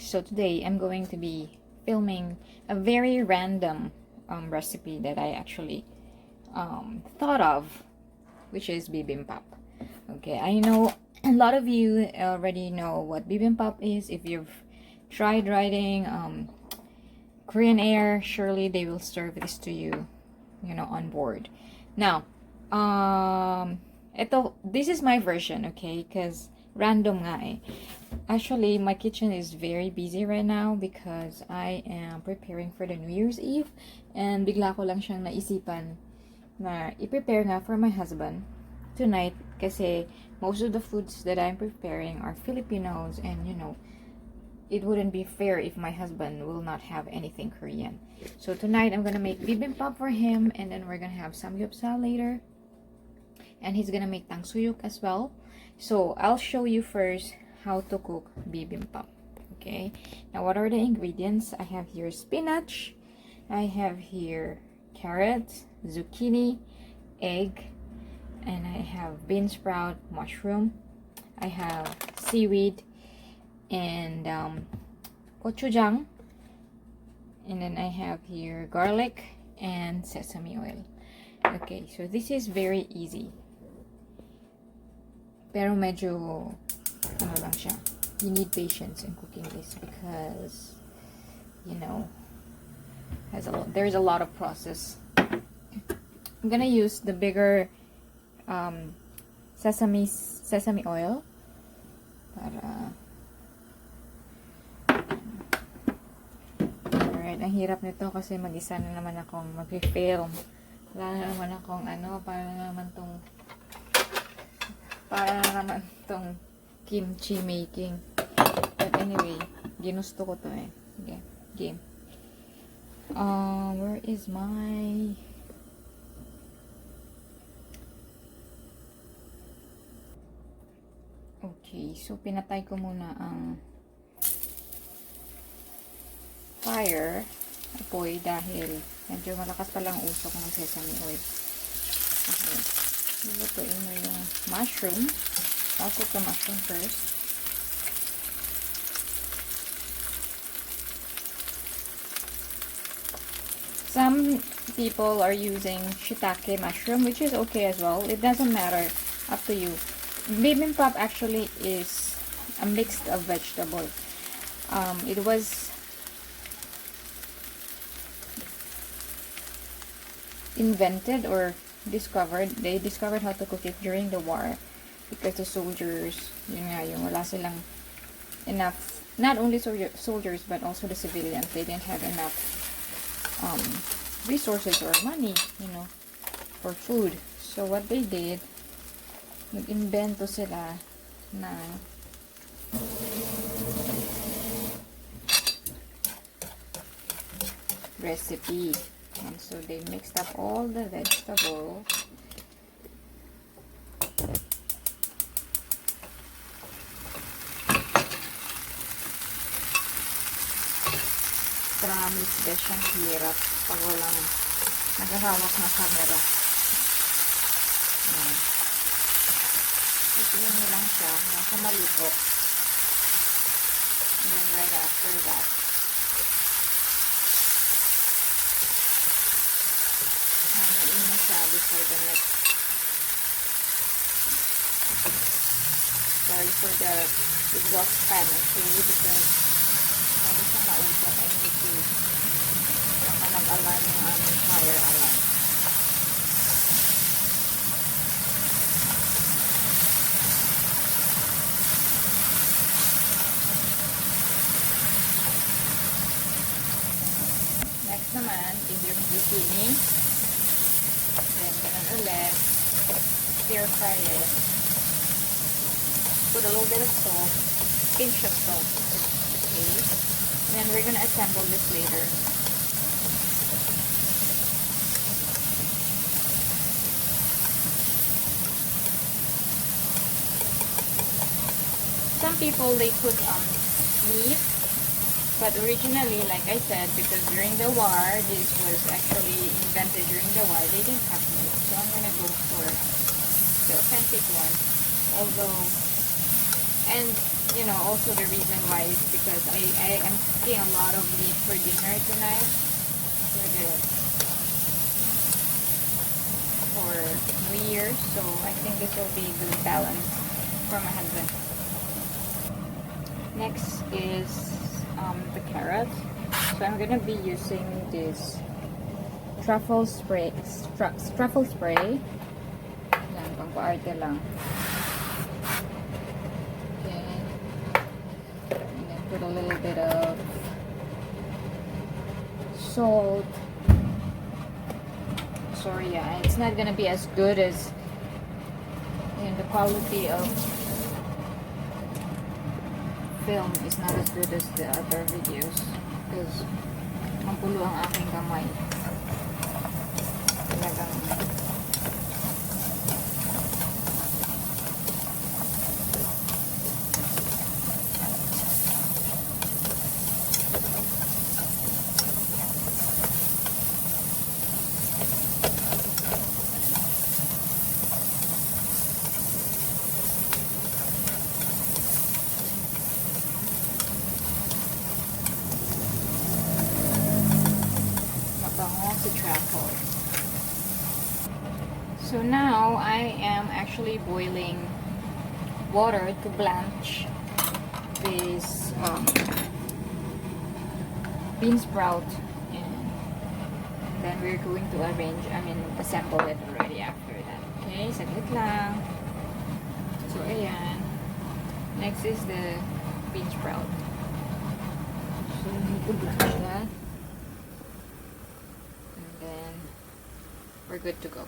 So today I'm going to be filming a very random recipe that I actually thought of, which is bibimbap. Okay, I know a lot of you already know what bibimbap is. If you've tried writing Korean Air, surely they will serve this to you, on board. Now, this is my version, okay? Because random nga eh. Actually, my kitchen is very busy right now because I am preparing for the New Year's Eve, and bigla ko lang siyang naisipan na i-prepare nga for my husband tonight kasi most of the foods that I'm preparing are Filipinos, and it wouldn't be fair if my husband will not have anything Korean. So tonight I'm gonna make bibimbap for him, and then we're gonna have samgyeopsal later, and he's gonna make tangsuyuk as well. So I'll show you first how to cook bibimbap. Okay, now what are the ingredients? I have here spinach, I have here carrots, zucchini, egg, and I have bean sprout, mushroom, I have seaweed, and gochujang, and then I have here garlic and sesame oil. Okay, so this is very easy, pero medyo lang siya. You need patience in cooking this because there's a lot of process. I'm gonna use the bigger sesame oil para alright. Ang hirap nito kasi mag-isa na naman akong mag-film. Wala na naman akong para naman tong kimchi making. But anyway, ginusto ko to eh. Okay, game. Where is my... Okay, so pinatay ko muna ang apoy dahil medyo malakas pa lang usok ng sesame oil. Okay, nilutuin mo yung mushroom. I'll cook the mushroom first. Some people are using shiitake mushroom, which is okay as well. It doesn't matter, up to you. Bibimbap actually is a mix of vegetables. It was invented or discovered. They discovered how to cook it during the war because the soldiers, yung wala silang enough, not only soldiers but also the civilians, they didn't have enough resources or money, for food. So what they did, nag-invento sila ng recipe. And so they mixed up all the vegetables. Promise, besh, ang hirap pag walang naghahawak na camera. Ituin nyo lang siya nasa maluto. And then right after that, hamuin mo siya before the next. Sorry for the exhaust fan, okay, because sabi siya nausok, I need to mag-alarm yung aming fire alarm. Next naman is yung zucchini. Then, ganun ulit. Stir fry it. Put a little bit of salt. Pinch of salt. Okay. And then we're gonna assemble this later. Some people, they put meat, but originally, like I said, because during the war, this was actually invented during the war, they didn't have meat. So I'm gonna go for the authentic one. Although And you know, also the reason why is because I am cooking a lot of meat for dinner tonight for New Year, so I think this will be good balance for my husband. Next is the carrots. So I'm gonna be using this truffle spray. Yan, pang-paarte lang. Okay. And then put a little bit of salt. Sorry, yeah, it's not gonna be as good as the quality of film is not as good as the other videos because mapulo ang aking kamay. Talagang truffle. So now I am actually boiling water to blanch this bean sprout, and then we're going to assemble it already after that. Okay, saglit lang. So ayan. Next is the bean sprout. So we need to blanch that. We're good to go.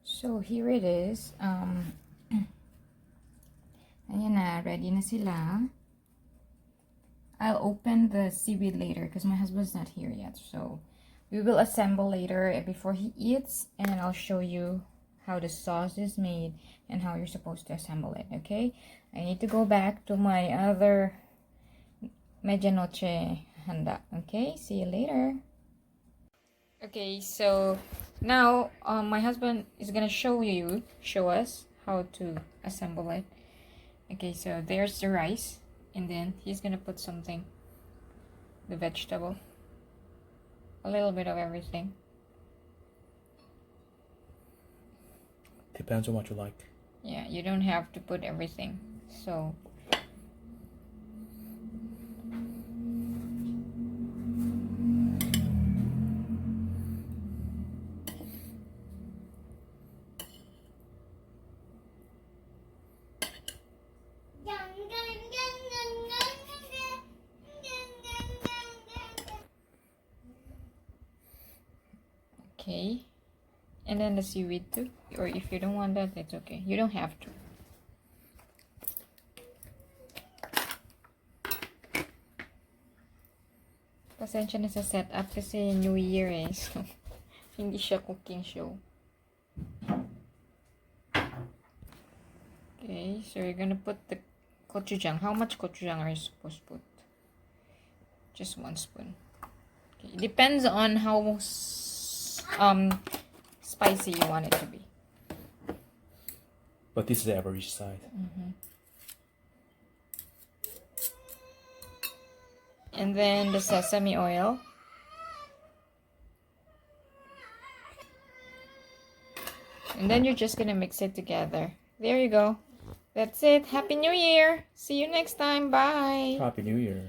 So here it is. Ayan na, ready na sila. I'll open the seaweed later because my husband's not here yet. So we will assemble later before he eats, and I'll show you how the sauce is made and how you're supposed to assemble it. Okay? I need to go back to my other medianoche handa. Okay? See you later. Okay, so now my husband is gonna show us how to assemble it. Okay, so there's the rice, and then he's gonna put something, the vegetable, a little bit of everything. Depends on what you like. Yeah, you don't have to put everything. So okay, and then the seaweed too, or if you don't want that, it's okay, you don't have to. Pasensya na sa setup kasi New Year so hindi siya cooking show. Okay, so you're gonna put the gochujang. How much gochujang are you supposed to put? Just 1 spoon. Okay, it depends on how spicy you want it to be. But this is the average size. And then the sesame oil. And then you're just gonna mix it together. There you go. That's it. Happy New Year. See you next time. Bye. Happy New Year.